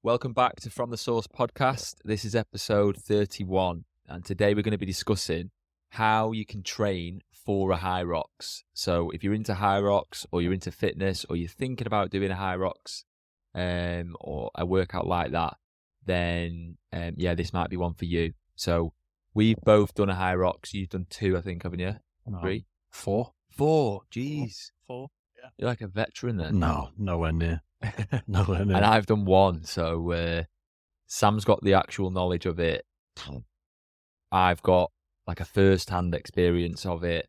Welcome back to From the Source podcast. This is episode 31, and today we're going to be discussing how you can train for a Hyrox. So if you're into Hyrox or you're into fitness or you're thinking about doing a Hyrox or a workout like that, then this might be one for you. So we've both done a Hyrox. You've done 2, I think, haven't you? No. 3? 4. 4. Jeez. 4. Yeah. You're like a veteran then. No, nowhere near. Nowhere near. And I've done 1, so Sam's got the actual knowledge of it. I've got like a first-hand experience of it.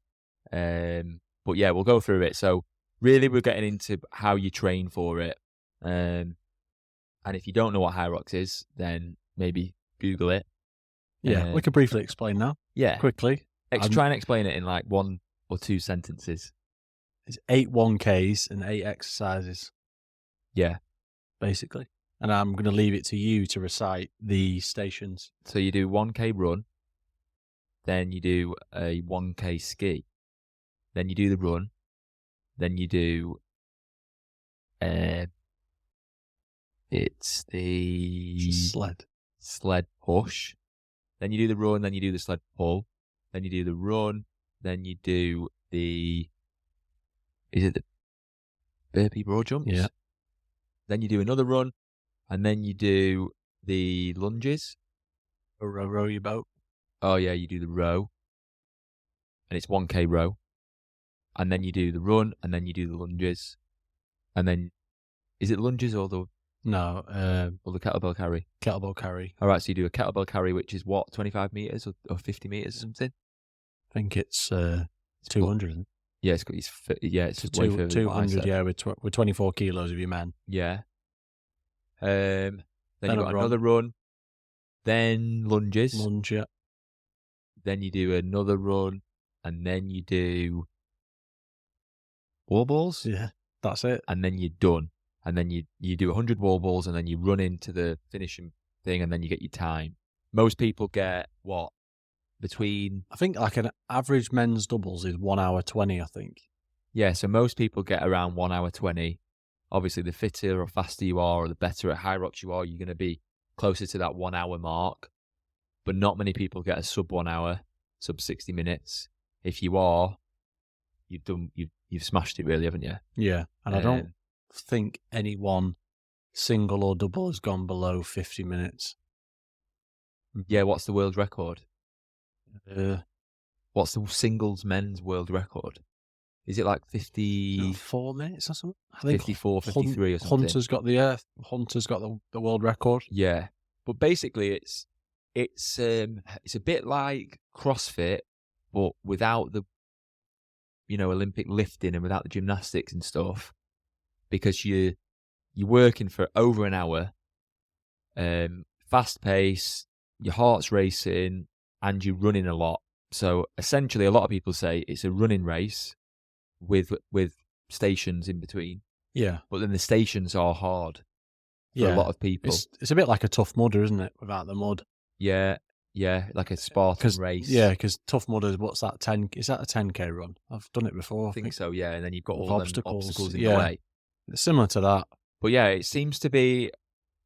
But yeah, we'll go through it. So really we're getting into how you train for it. And if you don't know what Hyrox is, then maybe Google it. Yeah, we could briefly explain now. Yeah. Quickly. Try and explain it in like 1 or 2 sentences. It's 8 1Ks and 8 exercises. Yeah. Basically. And I'm going to leave it to you to recite the stations. So you do 1K run, then you do a 1K ski, then you do the run, then you do it's the sled push, then you do the run, then you do the sled pull, then you do the run, then you do the burpee broad jumps? Yeah. Then you do another run, and then you do the lunges. Row your boat. Oh, yeah, you do the row. And it's 1K row. And then you do the run, and then you do the lunges. And then, is it lunges or the... No. Or the kettlebell carry? Kettlebell carry. All right, so you do a kettlebell carry, which is what, 25 metres or 50 metres or something? I think it's 200, isn't it? Yeah, it's way further than 200, yeah, with 24 kilos of your man. Yeah. Then you've got another run, then lunges. Lunge, yeah. Then you do another run, and then you do wall balls. Yeah, that's it. And then you're done. And then you do 100 wall balls, and then you run into the finishing thing, and then you get your time. Most people get, what, between... I think like an average men's doubles is 1 hour 20, I think. Yeah, so most people get around 1 hour 20. Obviously, the fitter or faster you are, or the better at Hyrox you are, you're going to be closer to that 1 hour mark. But not many people get a sub 1 hour, sub 60 minutes. If you are, you've smashed it really, haven't you? Yeah, and I don't think anyone single or double has gone below 50 minutes. Yeah, what's the world record? What's the singles men's world record? Is it like 54 minutes or something? I think 54, 53 or something. Hunter's got the world record. Yeah, but basically it's a bit like CrossFit, but without the Olympic lifting and without the gymnastics and stuff, because you're working for over an hour, fast pace, your heart's racing, and you're running a lot. So essentially, a lot of people say it's a running race with stations in between. Yeah, but then the stations are hard for a lot of people. It's a bit like a Tough Mudder, isn't it? Without the mud. Yeah, like a Spartan race. Yeah, because Tough Mudder, what's that? 10? Is that a 10K run? I've done it before. I think so. Yeah, and then you've got all the obstacles in the way. It's similar to that. But yeah, it seems to be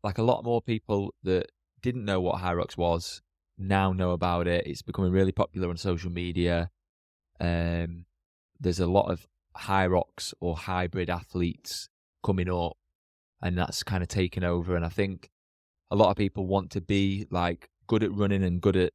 like a lot more people that didn't know what Hyrox was now know about it. It's becoming really popular on social media. There's a lot of Hyrox or hybrid athletes coming up, and that's kind of taken over. And I think a lot of people want to be like good at running and good at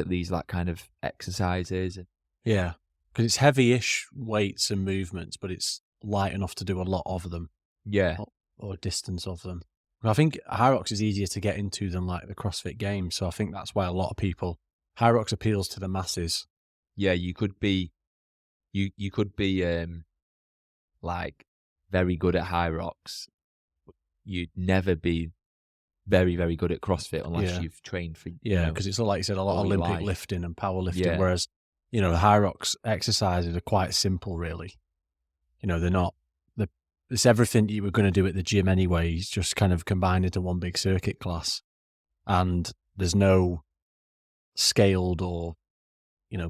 these like kind of exercises. Yeah, because it's heavy-ish weights and movements, but it's light enough to do a lot of them. Yeah, or distance of them. I think Hyrox is easier to get into than like the CrossFit Games, so I think that's why a lot of people Hyrox appeals to the masses. Yeah, you could be like very good at Hyrox. You'd never be very, very good at CrossFit unless you've trained for because it's like you said, a lot of Olympic lifting and powerlifting. Whereas the Hyrox exercises are quite simple, really. They're not. It's everything you were going to do at the gym anyway. It's just kind of combined into one big circuit class, and there's no scaled or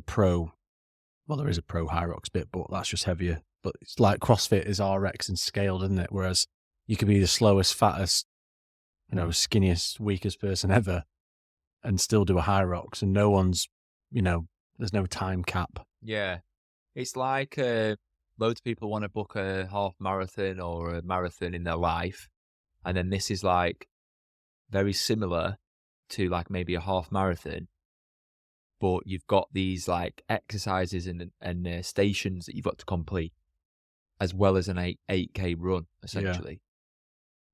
pro. Well, there is a pro Hyrox bit, but that's just heavier. But it's like CrossFit is RX and scaled, isn't it? Whereas you could be the slowest, fattest, skinniest, weakest person ever and still do a Hyrox, and no one's, there's no time cap. Yeah. It's like loads of people want to book a half marathon or a marathon in their life. And then this is like very similar to like maybe a half marathon. But you've got these like exercises and stations that you've got to complete, as well as an 8K run, essentially.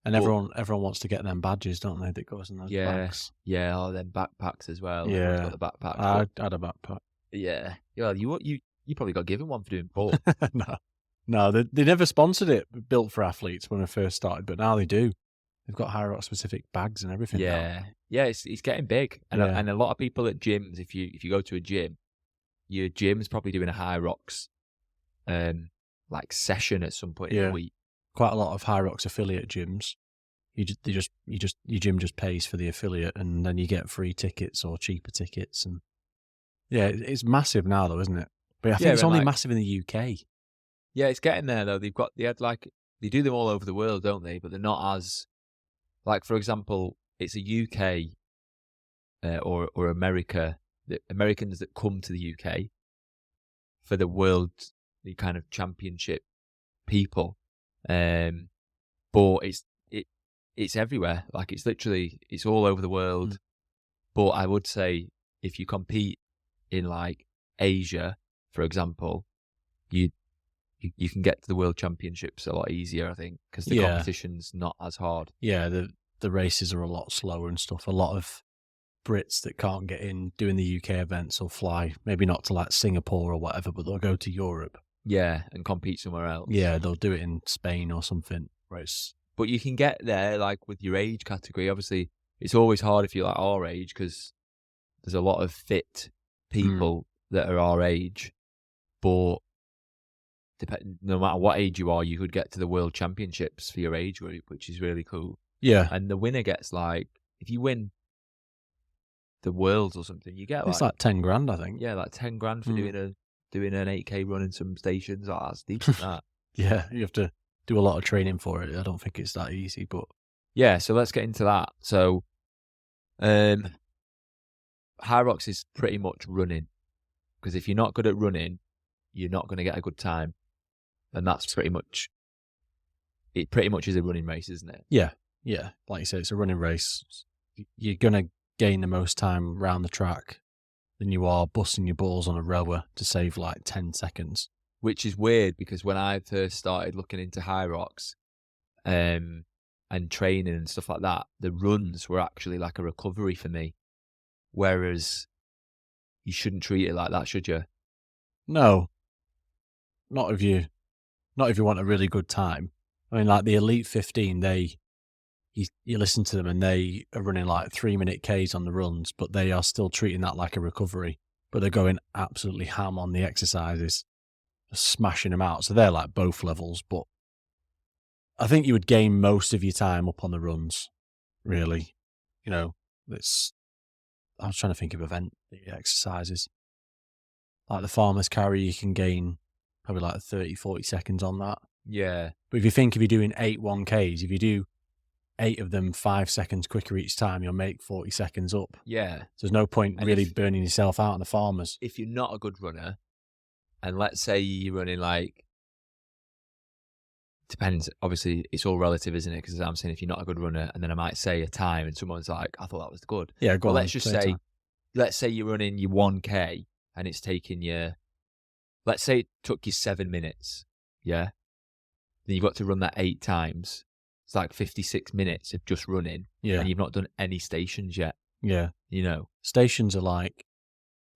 And everyone wants to get them badges, don't they? That goes in those bags. Yeah, or them backpacks as well. Yeah, got the backpack. I had a backpack. Yeah, well, you probably got given one for doing both. No, they never sponsored it. Built for athletes when I first started, but now they do. They've got Hyrox specific bags and everything. Yeah, yeah, it's getting big, and a lot of people at gyms. If you go to a gym, your gym's probably doing a Hyrox, like session at some point in the week. Quite a lot of Hyrox affiliate gyms. Your gym just pays for the affiliate, and then you get free tickets or cheaper tickets, and it's massive now though, isn't it? But I think it's only massive in the UK. Yeah, it's getting there though. They do them all over the world, don't they? But they're not as, like, for example, it's a UK or America. The Americans that come to the UK for the world, the kind of championship people. But it's everywhere. Like, it's all over the world. But I would say if you compete in like Asia, for example, you can get to the world championships a lot easier, I think, because the competition's not as hard. Yeah, the races are a lot slower and stuff. A lot of Brits that can't get in doing the UK events will fly, maybe not to like Singapore or whatever, but they'll go to Europe. Yeah, and compete somewhere else. Yeah, they'll do it in Spain or something. But you can get there like with your age category. Obviously, it's always hard if you're like our age, because there's a lot of fit people that are our age. But no matter what age you are, you could get to the world championships for your age group, which is really cool. Yeah. And the winner gets like, if you win the worlds or something, you get it's like 10 grand, I think. Yeah, like 10 grand for doing an 8K run in some stations. Oh, that's decent, that. Yeah, you have to do a lot of training for it. I don't think it's that easy, but yeah. So let's get into that. So, Hyrox is pretty much running, because if you're not good at running, you're not going to get a good time, and that's pretty much it. Pretty much is a running race, isn't it? Yeah. Like you said, it's a running race. You're going to gain the most time round the track than you are busting your balls on a rower to save like 10 seconds. Which is weird, because when I first started looking into Hyrox and training and stuff like that, the runs were actually like a recovery for me. Whereas you shouldn't treat it like that, should you? No. Not if you want a really good time. I mean, like the Elite 15, you listen to them and they are running like 3-minute Ks on the runs, but they are still treating that like a recovery. But they're going absolutely ham on the exercises, smashing them out. So they're like both levels, but I think you would gain most of your time up on the runs, really. I was trying to think of the exercises. Like the farmer's carry, you can gain probably like 30, 40 seconds on that. Yeah. But if you're doing 8 1Ks, if you do 8 of them 5 seconds quicker each time, you'll make 40 seconds up. Yeah. So there's no point really burning yourself out on the farmers. If you're not a good runner, and let's say you're running like, depends, obviously it's all relative, isn't it? Because I'm saying if you're not a good runner, and then I might say a time and someone's like, I thought that was good. Yeah, go on. Let's say you're running your 1K and it's taking you, let's say it took you 7 minutes. Yeah. Then you've got to run that 8 times. It's like 56 minutes of just running. Yeah. And you've not done any stations yet. Yeah. Stations are like,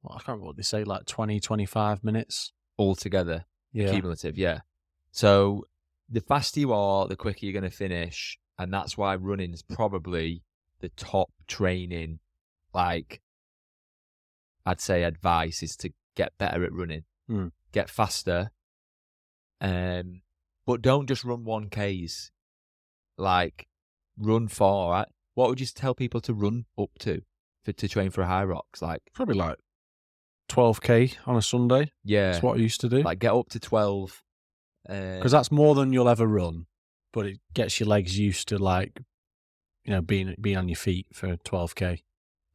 I can't remember what they say, like 20, 25 minutes. Altogether. Yeah. Cumulative, yeah. So the faster you are, the quicker you're going to finish. And that's why running is probably the top training, like, I'd say advice is to get better at running. Get faster. But don't just run 1Ks. Like, run far. Right? What would you tell people to run up to train for a Hyrox? Like, probably like 12K on a Sunday. Yeah. That's what I used to do. Like, get up to 12. Because that's more than you'll ever run. but it gets your legs used to like, being on your feet for 12K.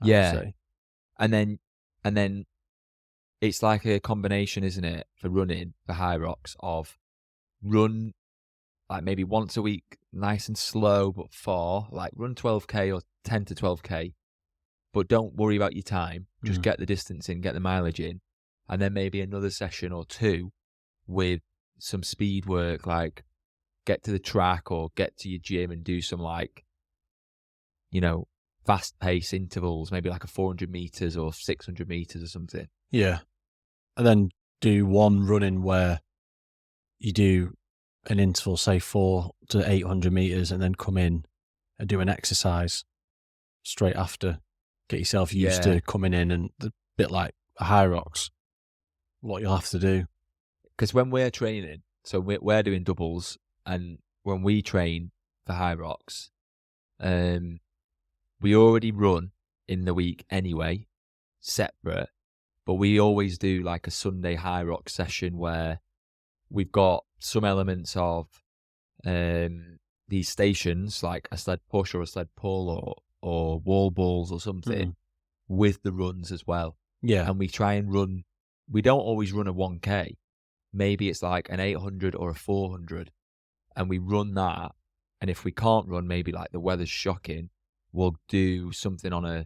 Yeah. And then it's like a combination, isn't it, for running, for Hyrox, of run like maybe once a week, nice and slow but far, like run 12K or 10 to 12K, but don't worry about your time. Just get the distance in, get the mileage in, and then maybe another session or two with some speed work, like get to the track or get to your gym and do some like, fast pace intervals, maybe like a 400 meters or 600 meters or something. Yeah. And then do one running where you do an interval, say 400 to 800 meters, and then come in and do an exercise straight after. Get yourself used to coming in, and a bit like a Hyrox, what you'll have to do. Because when we're training, so we're doing doubles, and when we train for Hyrox, we already run in the week anyway, separate, but we always do like a Sunday Hyrox session where we've got some elements of these stations, like a sled push or a sled pull or wall balls or something, with the runs as well. Yeah. And we try and run, we don't always run a 1K. Maybe it's like an 800 or a 400, and we run that. And if we can't run, maybe like the weather's shocking, we'll do something on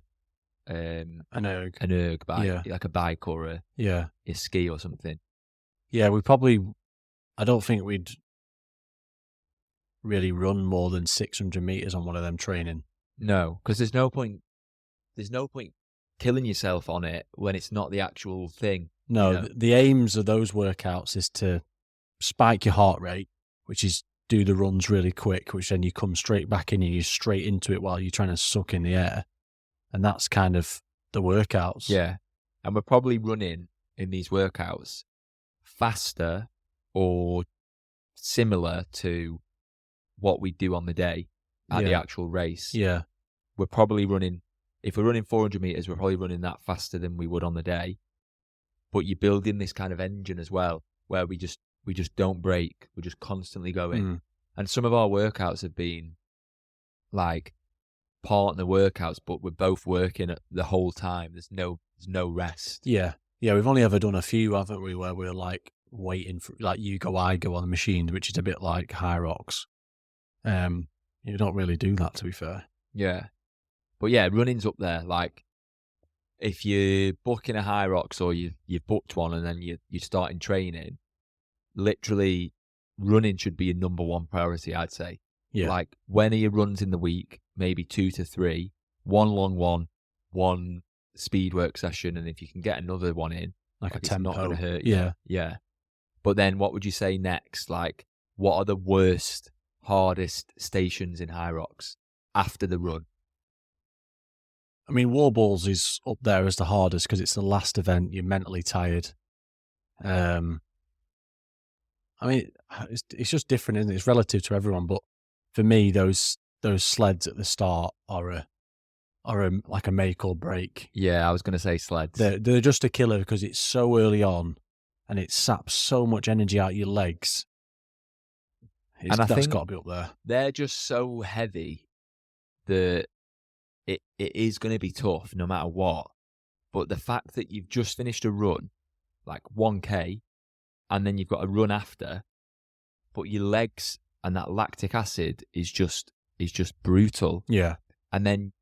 an erg bike, like a bike or a ski or something. Yeah, I don't think we'd really run more than 600 meters on one of them training. No, because there's no point killing yourself on it when it's not the actual thing. No, the aims of those workouts is to spike your heart rate, which is do the runs really quick, which then you come straight back in and you're straight into it while you're trying to suck in the air. And that's kind of the workouts. Yeah. And we're probably running in these workouts faster or similar to what we do on the day at the actual race. Yeah. We're probably running, if we're running 400 meters, we're probably running that faster than we would on the day. But you build in this kind of engine as well, where we just don't break. We're just constantly going. And some of our workouts have been like partner workouts, but we're both working at the whole time. There's no rest. Yeah. Yeah, we've only ever done a few, haven't we, where we're like waiting for, like you go, I go on the machine, which is a bit like Hyrox. You don't really do that, to be fair. Yeah. But yeah, running's up there. Like, if you're booking a Hyrox or you've booked one and then you're starting training, literally running should be your number one priority, I'd say. Yeah. Like, when are your runs in the week? Maybe 2 to 3, one long one speed work session, and if you can get another one in, like a tempo, it's not going to hurt you. Yeah. But then what would you say next? Like, what are the worst, hardest stations in Hyrox after the run? I mean, wall balls is up there as the hardest because it's the last event. You're mentally tired. I mean, it's just different, isn't it? It's relative to everyone, but for me, those sleds at the start are like a make or break. Yeah, I was going to say sleds. They're just a killer because it's so early on, and it saps so much energy out of your legs. And I think that's got to be up there. They're just so heavy that it is going to be tough no matter what. But the fact that you've just finished a run, like 1K, and then you've got a run after, but your legs and that lactic acid is just brutal. Yeah. And then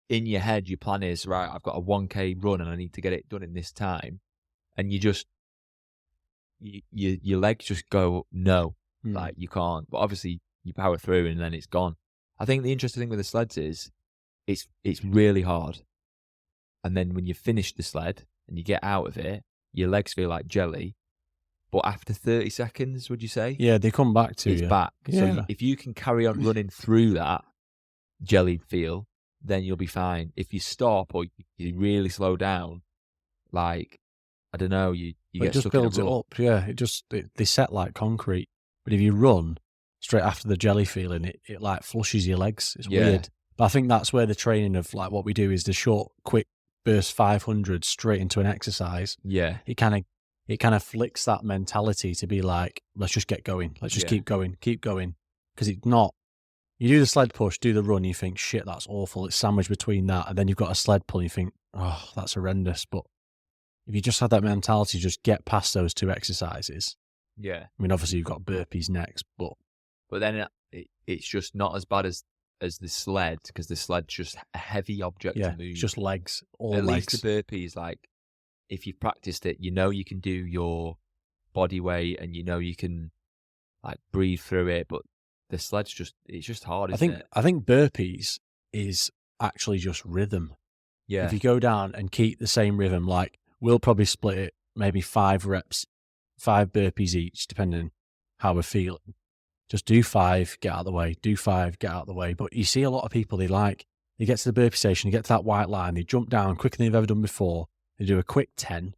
in your head, your plan is, right, I've got a 1K run and I need to get it done in this time. And your legs just go, no, like you can't. But obviously you power through and then it's gone. I think the interesting thing with the sleds is it's really hard. And then when you finish the sled and you get out of it, your legs feel like jelly. But after 30 seconds, would you say? Yeah, they come back to you. It's back. Yeah. So if you can carry on running through that jelly feel, then you'll be fine. If you stop or you really slow down, like, I don't know, you get just stuck builds in a it rut. up. Yeah, they set like concrete. But if you run straight after the jelly feeling, it like flushes your legs. It's weird. But I think that's where the training of like what we do is the short, quick burst 500 straight into an exercise. Yeah. It kind of flicks that mentality to be like, let's just get going. Let's just keep going. because it's not. You do the sled push, do the run, you think, shit, that's awful. It's sandwiched between that, and then you've got a sled pull, and you think, oh, that's horrendous. But if you just had that mentality, just get past those 2 exercises. Yeah. I mean, obviously you've got burpees next, but then it's just not as bad as the sled, because the sled's just a heavy object to move. It's just legs, all At legs. least the burpees, like, if you've practiced it, you know you can do your body weight, and you know you can like breathe through it. But the sled's it's just hard, isn't it? I think burpees is actually just rhythm. Yeah. If you go down and keep the same rhythm, like we'll probably split it maybe 5 reps, 5 burpees each, depending how we're feeling. Just do 5, get out of the way, do 5, get out of the way. But you see a lot of people, they get to the burpee station, they get to that white line, they jump down quicker than they've ever done before, they do a quick 10,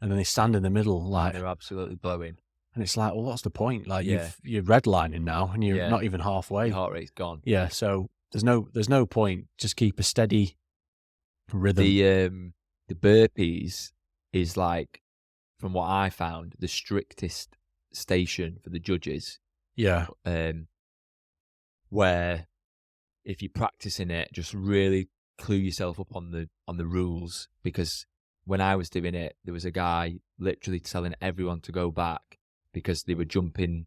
and then they stand in the middle like... They're absolutely blowing. And it's like, well, what's the point? Like, you're redlining now, and you're not even halfway. Your heart rate's gone. Yeah, so there's no point. Just keep a steady rhythm. The burpees is, like, from what I found, the strictest station for the judges. Yeah. Where if you're practicing it, just really clue yourself up on the rules, because when I was doing it, there was a guy literally telling everyone to go back because they were jumping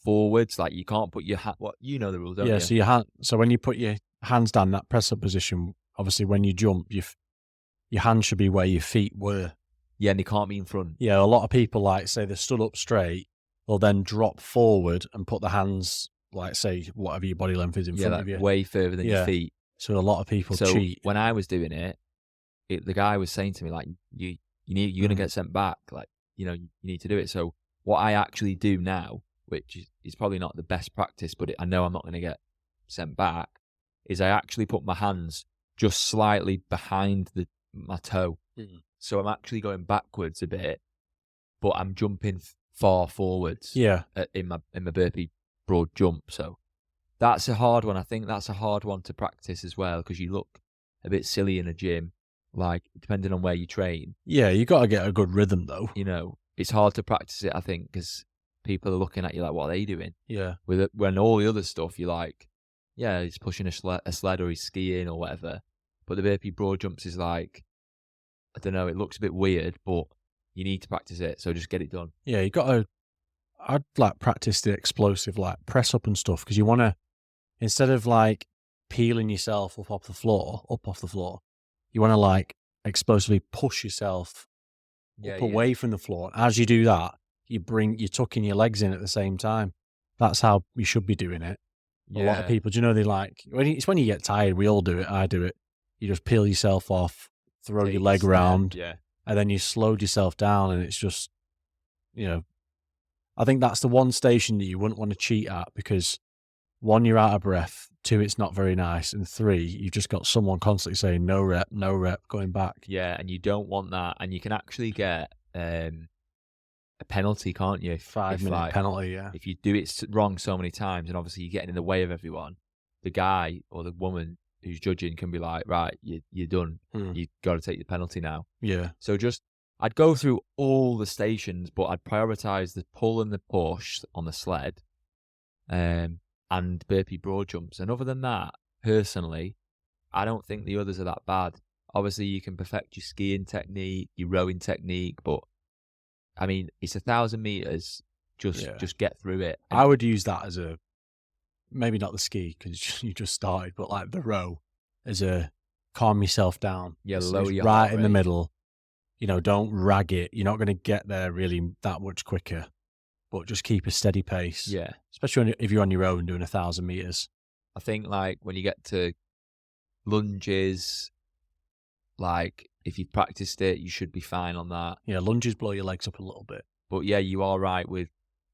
forwards. Like, you can't put your hand... What, you know the rules, don't you? Yeah, so when you put your hands down, that press-up position, obviously when you jump, your hands should be where your feet were. Yeah, and they can't be in front. Yeah, a lot of people, like, say they're stood up straight, they'll then drop forward and put the hands, like, say, whatever your body length is in front of you. Way further than your feet. So a lot of people cheat. When I was doing it, the guy was saying to me, like, you're going to get sent back. Like, you need to do it. So what I actually do now, which is probably not the best practice, but I know I'm not going to get sent back, is I actually put my hands just slightly behind my toe. So I'm actually going backwards a bit, but I'm jumping far forwards. Yeah. In my burpee broad jump. So that's a hard one. I think that's a hard one to practice as well, because you look a bit silly in a gym, like, depending on where you train. Yeah, you got to get a good rhythm, though. It's hard to practice it, I think, because people are looking at you like, what are they doing? Yeah. When all the other stuff, you're like, yeah, he's pushing a sled or he's skiing or whatever. But the burpee broad jumps is like, I don't know, it looks a bit weird, but you need to practice it, so just get it done. Yeah, you got to... I'd, like, practice the explosive, like, press up and stuff, because you want to, instead of, like, peeling yourself up off the floor, you want to, like, explosively push yourself up away from the floor. As you do that, you're tucking your legs in at the same time. That's how you should be doing it. A lot of people, do you know, they like, it's when you get tired, we all do it, I do it. You just peel yourself off, throw your leg around, and then you slowed yourself down, and it's just, I think that's the one station that you wouldn't want to cheat at, because 1, you're out of breath, 2, it's not very nice, and 3, you've just got someone constantly saying no rep, going back. Yeah, and you don't want that, and you can actually get a penalty, can't you? 5-minute penalty, yeah. If you do it wrong so many times, and obviously you're getting in the way of everyone, the guy or the woman who's judging can be like, right, you're done. You've got to take the penalty now. Yeah. So I'd go through all the stations, but I'd prioritise the pull and the push on the sled, and burpee broad jumps. And other than that, personally, I don't think the others are that bad. Obviously, you can perfect your skiing technique, your rowing technique, but I mean, it's 1,000 meters. Just get through it. And I would use that as a, maybe not the ski because you just started, but like the row as a calm yourself down. Yeah, lower your right heart in rate. the middle. Don't rag it. You're not going to get there really that much quicker, but just keep a steady pace. Yeah, especially if you're on your own doing 1,000 meters. I think like when you get to lunges, like if you've practiced it, you should be fine on that. Yeah, lunges blow your legs up a little bit. But yeah, you are right with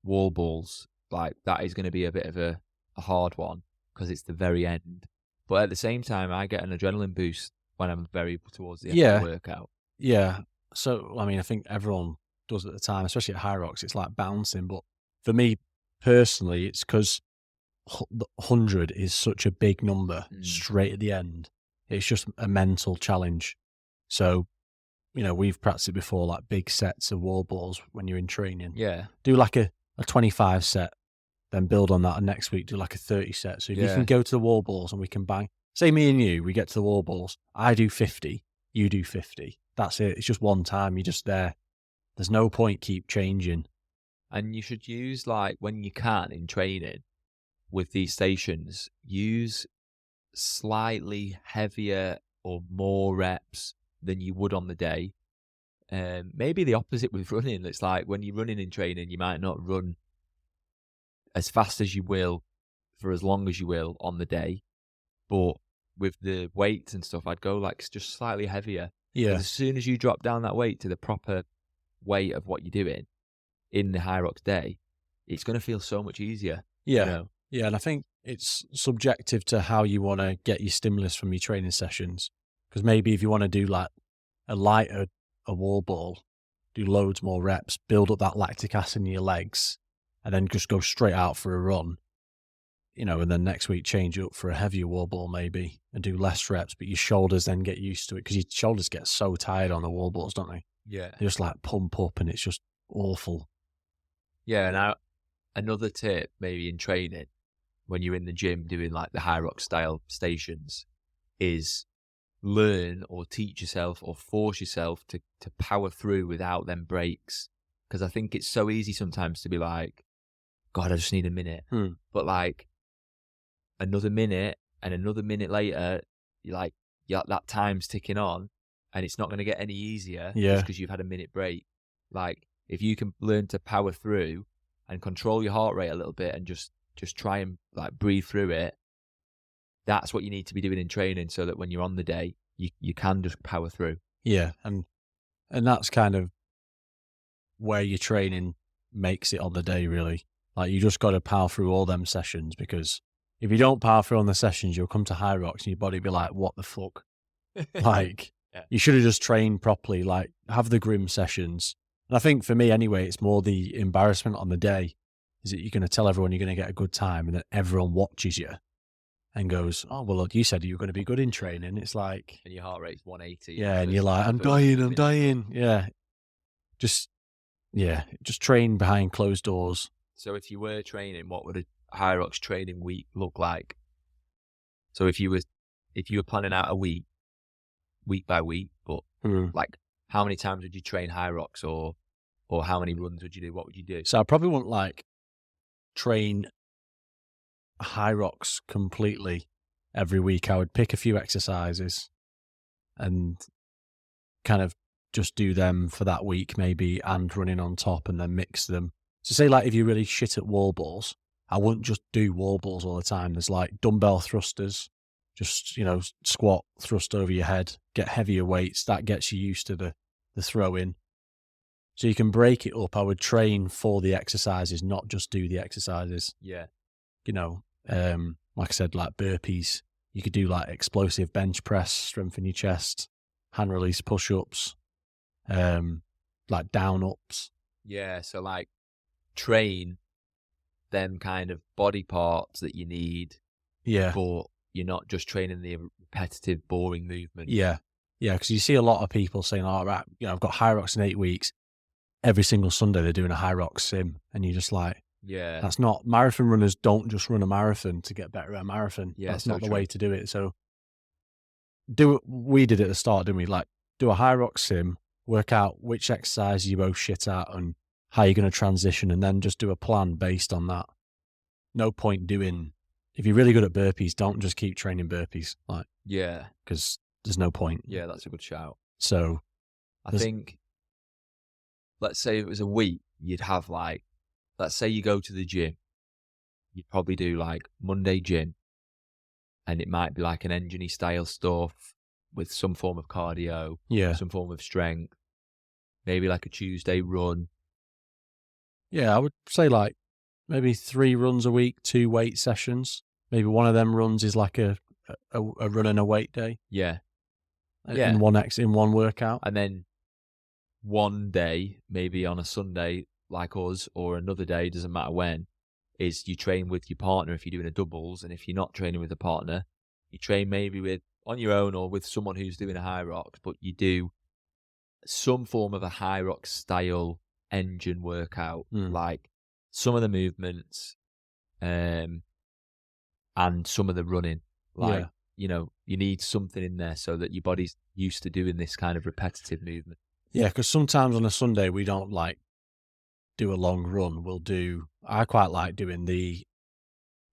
wall balls. Like that is going to be a bit of a hard one because it's the very end. But at the same time, I get an adrenaline boost when I'm very towards the end of the workout. Yeah. So, I mean, I think everyone does at the time, especially at Hyrox, it's like bouncing. But for me personally, it's because 100 is such a big number straight at the end. It's just a mental challenge. So, we've practiced it before, like big sets of wall balls when you're in training. Yeah. Do like a 25 set then build on that, and next week do like a 30 set. So if you Yeah. can go to the wall balls and we can bang, say me and you, we get to the wall balls, I do 50, you do 50. That's it. It's just one time. You're just there. There's no point keep changing. And you should use, like, when you can in training with these stations, use slightly heavier or more reps than you would on the day. Maybe the opposite with running. It's like when you're running in training, you might not run as fast as you will for as long as you will on the day. But with the weights and stuff, I'd go like just slightly heavier. Yeah. As soon as you drop down that weight to the proper weight of what you're doing in the Hyrox day, it's going to feel so much easier. Yeah. You know? Yeah. And I think it's subjective to how you want to get your stimulus from your training sessions. Because maybe if you want to do like a lighter, a wall ball, do loads more reps, build up that lactic acid in your legs, and then just go straight out for a run, you know, and then next week change it up for a heavier wall ball maybe and do less reps, but your shoulders then get used to it because your shoulders get so tired on the wall balls, don't they? Yeah. They just like pump up and it's just awful. Yeah. Now, another tip maybe in training when you're in the gym doing like the Hyrox style stations is learn or teach yourself or force yourself to power through without them breaks. Because I think it's so easy sometimes to be like, God, I just need a minute. But like another minute and another minute later, you're like, yeah, that time's ticking on and it's not going to get any easier just because you've had a minute break. Like if you can learn to power through and control your heart rate a little bit and just try and like breathe through it, that's what you need to be doing in training so that when you're on the day, you can just power through. Yeah. And that's kind of where your training makes it on the day, really. Like you just got to power through all them sessions, because if you don't power through on the sessions, you'll come to Hyrox and your body be like, what the fuck? Like you should have just trained properly, like have the grim sessions. And I think for me anyway, it's more the embarrassment on the day is that you're going to tell everyone you're going to get a good time and then everyone watches you and goes, oh, well, look, you said you were going to be good in training. It's like... And your heart rate's 180. Yeah, and you're like, I'm dying. Yeah. Just train behind closed doors. So if you were training, what would a Hyrox training week look like? So if you were planning out a week by week, but like how many times would you train Hyrox or how many runs would you do? What would you do? So I probably wouldn't like train Hyrox completely every week. I would pick a few exercises and kind of just do them for that week maybe and running on top and then mix them. So say like if you're really shit at wall balls, I wouldn't just do wall balls all the time. There's like dumbbell thrusters, just, you know, squat, thrust over your head, get heavier weights. That gets you used to the throw in. So you can break it up. I would train for the exercises, not just do the exercises. Yeah. You know, like I said, like burpees. You could do like explosive bench press, strengthen your chest, hand release push-ups, like down ups. Yeah, so like train them kind of body parts that you need. Yeah. But you're not just training the repetitive, boring movement. Yeah. Yeah, because you see a lot of people saying, all right, you know, I've got Hyrox in 8 weeks. Every single Sunday they're doing a Hyrox sim. And you're just like, yeah, that's not... Marathon runners don't just run a marathon to get better at a marathon. Yeah, that's so not the true. way to do it. So we did it at the start, didn't we? Like do a Hyrox sim, work out which exercise you both shit at and how you're going to transition, and then just do a plan based on that. No point doing... If you're really good at burpees, don't just keep training burpees. Like, yeah, because there's no point. Yeah, that's a good shout. So I think, let's say it was a week, you'd have like, let's say you go to the gym, you'd probably do like Monday gym, and it might be like an engine-y style stuff with some form of cardio, some form of strength, maybe like a Tuesday run. Yeah, I would say like maybe 3 runs a week, 2 weight sessions. Maybe one of them runs is like a run and a weight day. Yeah. In one workout. And then one day, maybe on a Sunday like us, or another day, doesn't matter when, is you train with your partner if you're doing a doubles. And if you're not training with a partner, you train maybe on your own or with someone who's doing a Hyrox, but you do some form of a Hyrox style engine workout. Like some of the movements and some of the running. Like, you need something in there so that your body's used to doing this kind of repetitive movement. Yeah, because sometimes on a Sunday we don't do a long run. I quite like doing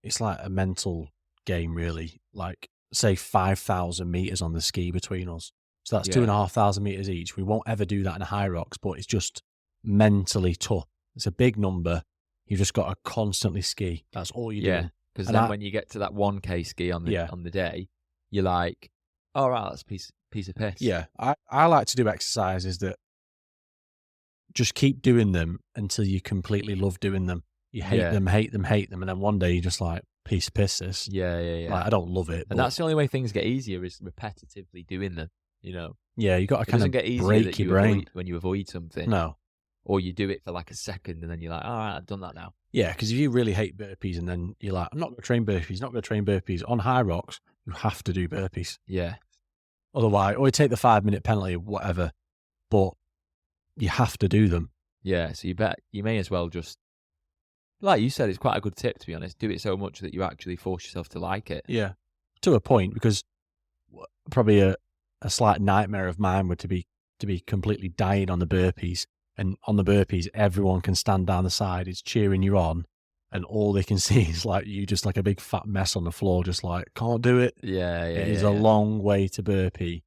it's like a mental game really, like say 5,000 meters on the ski between us. So that's 2,500 meters each. We won't ever do that in a Hyrox, but it's just mentally tough. It's a big number. You've just got to constantly ski. That's all you're doing. Because then when you get to that 1K ski on the day, you're like, all right, that's a piece of piss. Yeah, I like to do exercises that just keep doing them until you completely love doing them. You hate them, and then one day you're just like, piece of piss this. Yeah. Like, I don't love it. And that's the only way things get easier is repetitively doing them, Yeah, you got to kind of break your brain. When you avoid something. No. Or you do it for like a second and then you're like, all right, I've done that now. Yeah, because if you really hate burpees and then you're like, I'm not going to train burpees, on Hyrox, you have to do burpees. Yeah. Otherwise, or you take the 5-minute penalty or whatever, but you have to do them. Yeah, so you may as well just, like you said, it's quite a good tip, to be honest. Do it so much that you actually force yourself to like it. Yeah, to a point, because probably a slight nightmare of mine would to be completely dying on the burpees. And on the burpees, everyone can stand down the side, is cheering you on, and all they can see is like you just like a big fat mess on the floor, just like, can't do it. Yeah. It is a long way to burpee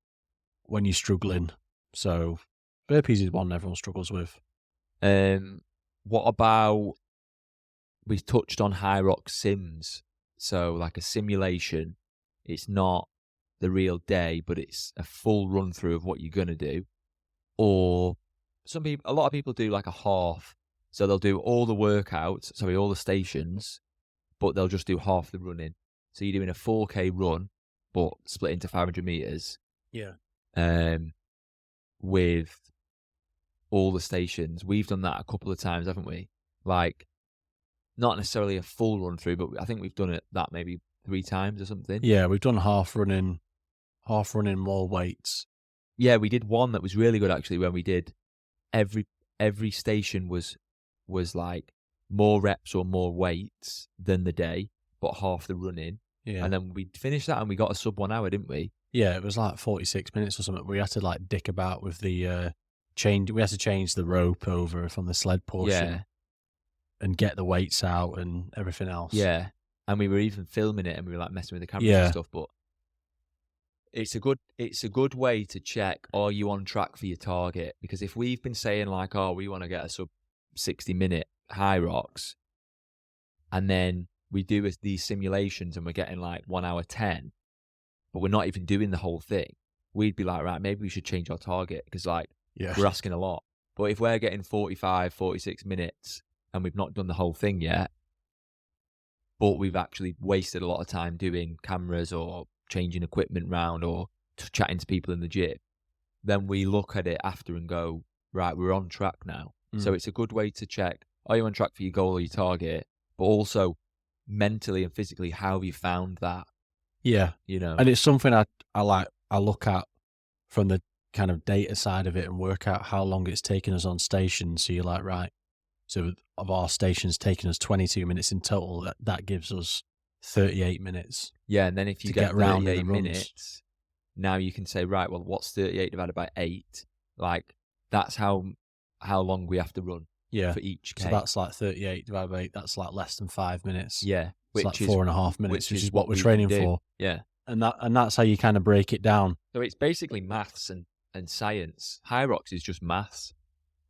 when you're struggling. So burpees is one everyone struggles with. What about, we touched on Hyrox sims. So like a simulation, it's not the real day, but it's a full run through of what you're going to do. Or a lot of people do like a half. So they'll do all the stations, but they'll just do half the running. So you're doing a 4K run, but split into 500 meters. Yeah. With all the stations. We've done that a couple of times, haven't we? Like, not necessarily a full run through, but I think we've done that maybe 3 times or something. Yeah, we've done half running more weights. Yeah, we did one that was really good actually, when we did every station was like more reps or more weights than the day, but half the running. Yeah. And then we finished that and we got a sub 1 hour, didn't we? Yeah, it was like 46 minutes or something. We had to like dick about with the change. We had to change the rope over from the sled portion and get the weights out and everything else. Yeah. And we were even filming it and we were like messing with the cameras and stuff, but it's a good way to check, are you on track for your target? Because if we've been saying like, oh, we want to get a sub 60-minute Hyrox, and then we do these simulations and we're getting like 1 hour 10, but we're not even doing the whole thing, we'd be like, right, maybe we should change our target, because like we're asking a lot. But if we're getting 45, 46 minutes and we've not done the whole thing yet, but we've actually wasted a lot of time doing cameras or changing equipment round or chatting to people in the gym, then we look at it after and go, right, we're on track now. So it's a good way to check, are you on track for your goal or your target? But also mentally and physically, how have you found that? Yeah. And it's something I look at from the kind of data side of it and work out how long it's taken us on stations. So you're like, right, so of our stations taking us 22 minutes in total, that gives us 38 minutes. Yeah, and then if you get 38 minutes, now you can say, right, well, what's 38 divided by 8? Like, that's how long we have to run for each K. So that's like 38 divided by 8, that's like less than 5 minutes. Yeah. Which is like 4.5 minutes, which is what we're training for. Yeah. And that's how you kind of break it down. So it's basically maths and science. Hyrox is just maths,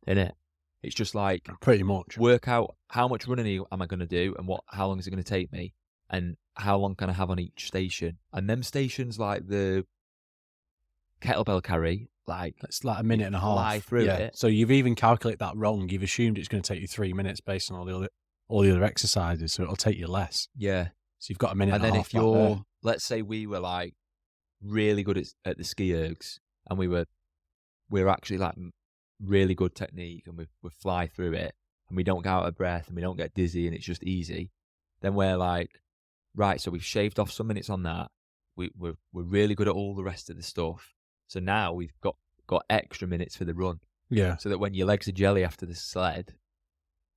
isn't it? It's just like, pretty much, work out how much running am I going to do and how long is it going to take me and how long can I have on each station. And them stations, like the kettlebell carry, like it's like a minute and a half. Fly through it. So you've even calculated that wrong. You've assumed it's going to take you 3 minutes based on all the other exercises, so it'll take you less. Yeah. So you've got a minute and a half. And then if you're, let's say we were like really good at the ski ergs, and we're actually like really good technique, and we fly through it, and we don't get out of breath, and we don't get dizzy, and it's just easy, then we're like, right, so we've shaved off some minutes on that. We're really good at all the rest of the stuff. So now we've got extra minutes for the run. Yeah. So that when your legs are jelly after the sled,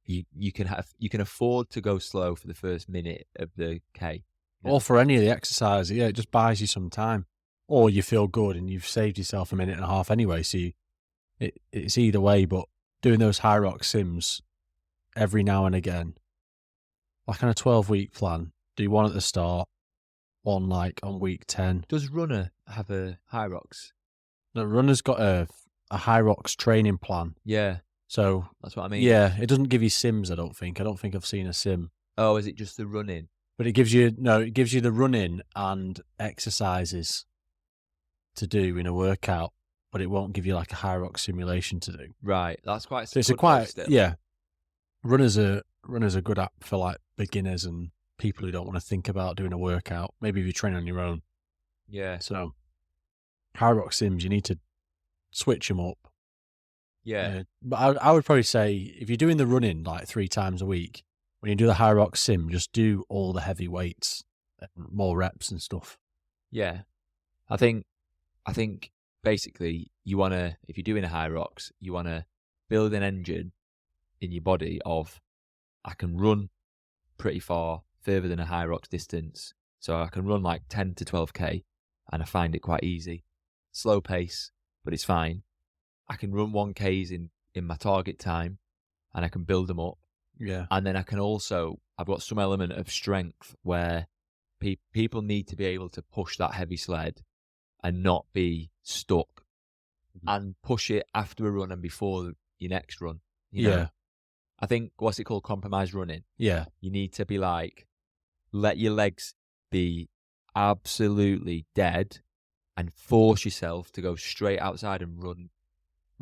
you can afford to go slow for the first minute of the K. Or for any of the exercise, yeah, it just buys you some time. Or you feel good and you've saved yourself a minute and a half anyway. So it's either way, but doing those Hyrox sims every now and again, like on a 12-week plan, do one at the start, one like on week 10. Does Runner have a Hyrox? No, Runner's got a Hyrox training plan. Yeah. So that's what I mean. Yeah, it doesn't give you sims, I don't think. I don't think I've seen a sim. Oh, is it just the running? But it gives you the running and exercises to do in a workout, but it won't give you like a Hyrox simulation to do. Right. That's quite so it's a quite yeah. Runner's a good app for like beginners and people who don't want to think about doing a workout. Maybe if you train on your own. Yeah. So Hyrox sims, you need to switch them up. Yeah. But I would probably say if you're doing the running like 3 times a week, when you do the Hyrox sim, just do all the heavy weights, more reps and stuff. Yeah. I think basically you want to, if you're doing a Hyrox, you want to build an engine in your body of, I can run pretty far, further than a Hyrox distance. So I can run like 10 to 12K and I find it quite easy. Slow pace, but it's fine. I can run 1Ks in my target time and I can build them up. Yeah. And then I can also, I've got some element of strength where people need to be able to push that heavy sled and not be stuck and push it after a run and before your next run. You know? I think, what's it called? Compromise running. Yeah. You need to be like, let your legs be absolutely dead and force yourself to go straight outside and run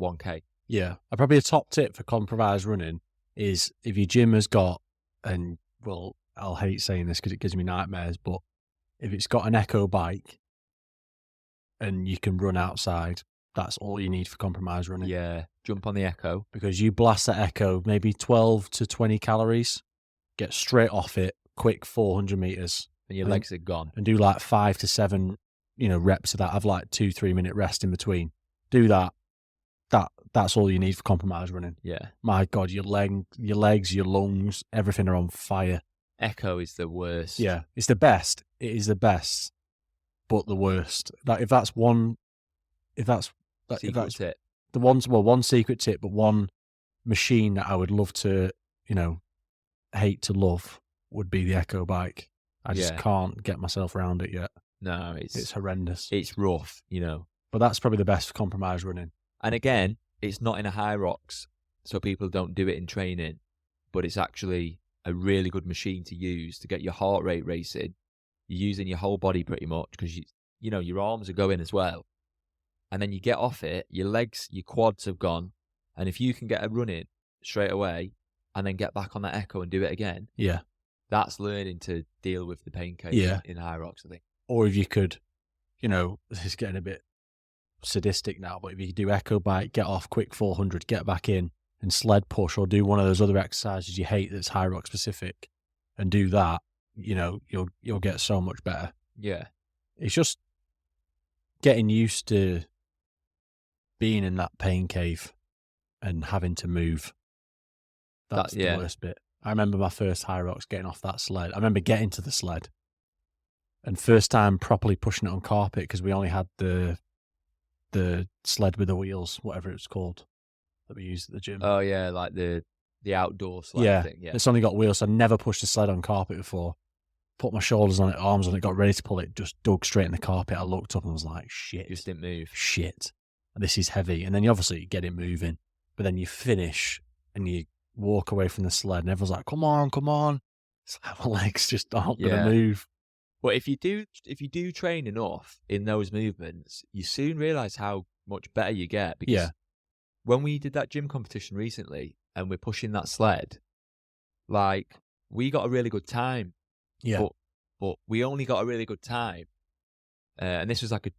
1K. Yeah. Probably a top tip for compromise running is if your gym has got, and well, I'll hate saying this because it gives me nightmares, but if it's got an Echo bike and you can run outside, that's all you need for compromise running. Yeah. Jump on the Echo. Because you blast that Echo, maybe 12 to 20 calories, get straight off it, quick 400 meters. And your legs are gone. And do like 5 to 7, reps of that. Have like 2-3 minute rest in between. Do that. That's all you need for compromise running. Yeah. My God, your legs, your lungs, everything are on fire. Echo is the worst. Yeah. It's the best. It is the best, but the worst. If that's tip. One secret tip, but one machine that I would love to, hate to love would be the Echo bike. I just can't get myself around it yet. No, it's horrendous. It's rough, But that's probably the best for compromise running. And again, it's not in a Hyrox, so people don't do it in training, but it's actually a really good machine to use to get your heart rate racing. You're using your whole body pretty much because your arms are going as well. And then you get off it, your legs, your quads have gone. And if you can get a run in straight away and then get back on that Echo and do it again, that's learning to deal with the pain cave in Hyrox, I think. Or if you could, this is getting a bit sadistic now, but if you could do Echo bike, get off quick 400, get back in and sled push, or do one of those other exercises you hate that's Hyrox specific and do that, you'll get so much better. Yeah. It's just getting used to being in that pain cave and having to move. That's the worst bit. I remember my first Hyrox getting off that sled. I remember getting to the sled and first time properly pushing it on carpet because we only had the sled with the wheels, whatever it's called, that we used at the gym. Oh yeah, like the outdoor sled thing. Yeah, it's only got wheels. So I never pushed a sled on carpet before. Put my shoulders on it, arms on it, got ready to pull it, just dug straight in the carpet. I looked up and was like, shit. Just didn't move. Shit. This is heavy. And then you obviously get it moving, but then you finish and you walk away from the sled and everyone's like, come on. It's like my legs just aren't going to move. But if you do train enough in those movements, you soon realise how much better you get. Because when we did that gym competition recently and we're pushing that sled, like we got a really good time. Yeah. But we only got a really good time. And this was like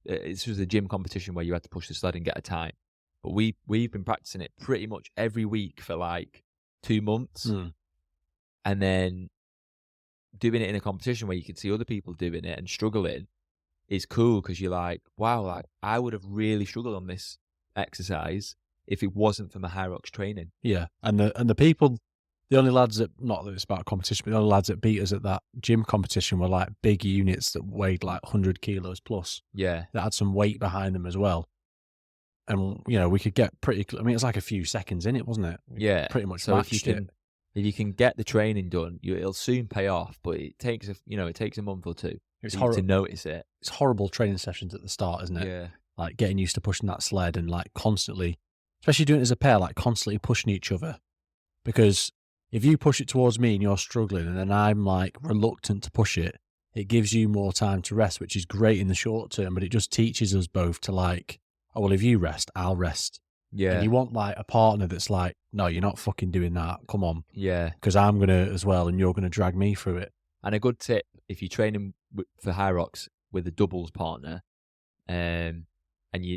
this was a gym competition where you had to push the sled and get a time. But we've been practicing it pretty much every week for like 2 months. And then doing it in a competition where you can see other people doing it and struggling is cool because you're like, wow, like I would have really struggled on this exercise. if it wasn't for my Hyrox training. Yeah, and the people, the only lads that, not that it's about competition, but the only lads that beat us at that gym competition were like big units that weighed like 100 kilos plus. Yeah, that had some weight behind them as well. And you know, we could get pretty. I mean, it's like a few seconds in it, wasn't it? Yeah, pretty much. So matched if you can get the training done, it'll soon pay off. But it takes a month or two to notice it. It's horrible training sessions at the start, isn't it? Yeah, like getting used to pushing that sled and like constantly, especially doing it as a pair, like constantly pushing each other. Because if you push it towards me and you're struggling, and then I'm like reluctant to push it, it gives you more time to rest, which is great in the short term. But it just teaches us both to like, oh well, if you rest, I'll rest. yeah. And you want like a partner that's like, no, you're not fucking doing that. Come on. Yeah. Because I'm going to as well, and you're going to drag me through it. And a good tip, if you're training for Hyrox with a doubles partner, and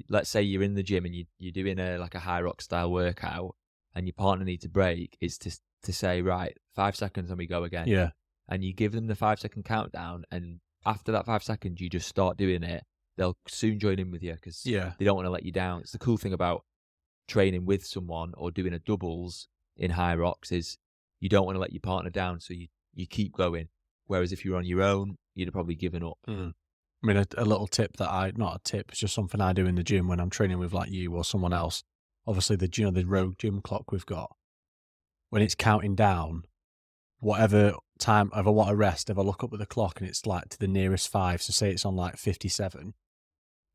let's say you're in the gym and you're doing a Hyrox style workout, and your partner needs a break, is to say, right, 5 seconds and we go again. Yeah. And you give them the 5 second countdown, and after that 5 seconds, you just start doing it. They'll soon join in with you because they don't want to let you down. It's the cool thing about training with someone or doing a doubles in Hyrox is you don't want to let your partner down, so you keep going. Whereas if you're on your own, you'd have probably given up. I mean, a little tip not a tip, it's just something I do in the gym when I'm training with like you or someone else. Obviously, the Rogue gym clock we've got, when it's counting down, whatever time, if I want to rest, if I look up at the clock and it's like to the nearest 5, so say it's on like 57,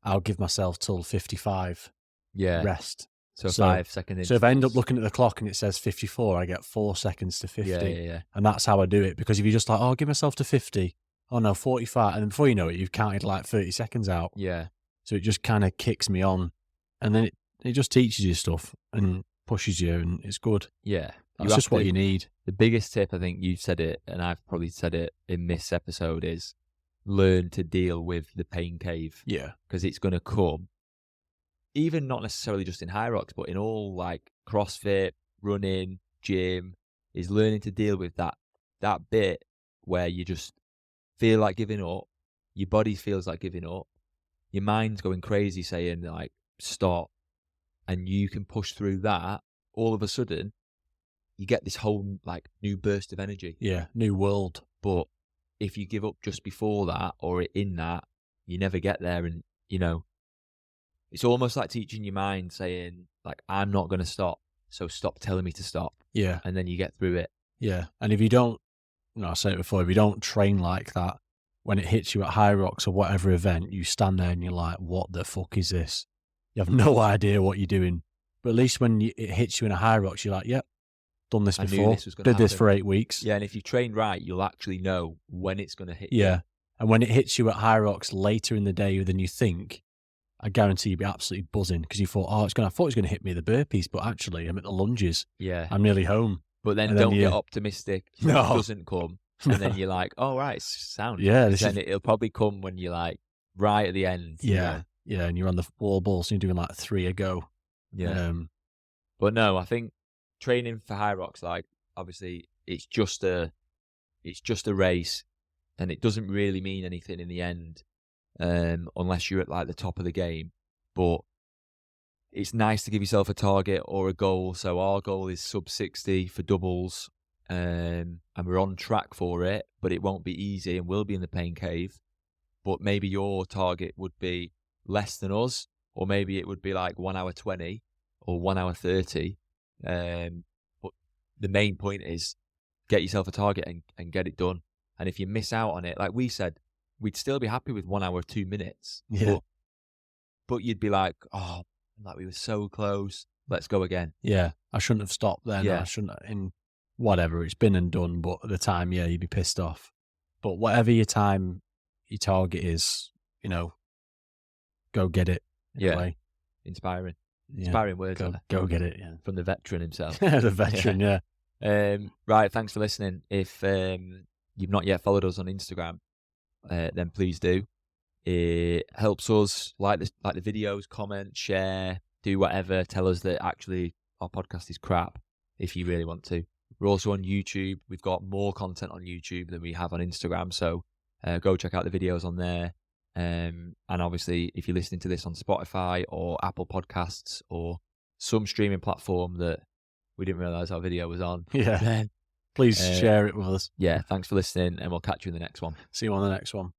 I'll give myself till 55 rest. So 5 seconds. So if I end up looking at the clock and it says 54, I get 4 seconds to 50. Yeah. And that's how I do it. Because if you're just like, oh, I'll give myself to 50, oh no, 45. And then before you know it, you've counted like 30 seconds out. Yeah. So it just kind of kicks me on. And then it just teaches you stuff and pushes you, and it's good. Yeah. That's just what you need. The biggest tip, I think you've said it, and I've probably said it in this episode, is learn to deal with the pain cave. Yeah. Because it's going to come. Even not necessarily just in Hyrox, but in all like CrossFit, running, gym, is learning to deal with that bit where you just feel like giving up, your body feels like giving up, your mind's going crazy saying like stop, and you can push through that. All of a sudden, you get this whole like new burst of energy. Yeah, new world. But if you give up just before that or in that, you never get there, and it's almost like teaching your mind, saying, like, I'm not going to stop, so stop telling me to stop. Yeah. And then you get through it. Yeah. And if you don't, I said it before, if you don't train like that, when it hits you at Hyrox or whatever event, you stand there and you're like, what the fuck is this? You have no idea what you're doing. But at least when it hits you in a Hyrox, you're like, yep, done this before. Did this for 8 weeks. Yeah, and if you train right, you'll actually know when it's going to hit you. Yeah. And when it hits you at Hyrox later in the day than you think, I guarantee you'll be absolutely buzzing because you thought, I thought it was going to hit me the burpees, but actually I'm at the lunges. Yeah. I'm nearly home. But then don't get optimistic. No. It doesn't come. And then you're like, oh, right, it's sound. Yeah. Then it'll probably come when you're like right at the end. Yeah. Yeah. And you're on the wall balls and you're doing like 3 a go. Yeah. But no, I think training for Hyrox, like, obviously it's just a race, and it doesn't really mean anything in the end. Unless you're at like the top of the game, but it's nice to give yourself a target or a goal. So our goal is sub 60 for doubles, and we're on track for it, but it won't be easy and we'll be in the pain cave. But maybe your target would be less than us, or maybe it would be like 1 hour 20 or 1 hour 30. But the main point is get yourself a target and get it done. And if you miss out on it, like we said, we'd still be happy with 1 hour, 2 minutes. Yeah. But you'd be like, oh, like we were so close. Let's go again. Yeah. I shouldn't have stopped then. Yeah. I shouldn't have, in whatever, it's been and done. But at the time, yeah, you'd be pissed off. But whatever your target is, go get it. Yeah. Inspiring. Yeah. Inspiring words. Go get it. Yeah. From the veteran himself. The veteran, yeah. Right. Thanks for listening. If you've not yet followed us on Instagram, then please do. It helps us like the videos, comment, share, do whatever. Tell us that actually our podcast is crap if you really want to. We're also on YouTube. We've got more content on YouTube than we have on Instagram, so go check out the videos on there. And obviously, if you're listening to this on Spotify or Apple Podcasts or some streaming platform that we didn't realise our video was on. Yeah. Please share it with us. Yeah, thanks for listening, and we'll catch you in the next one. See you on the next one.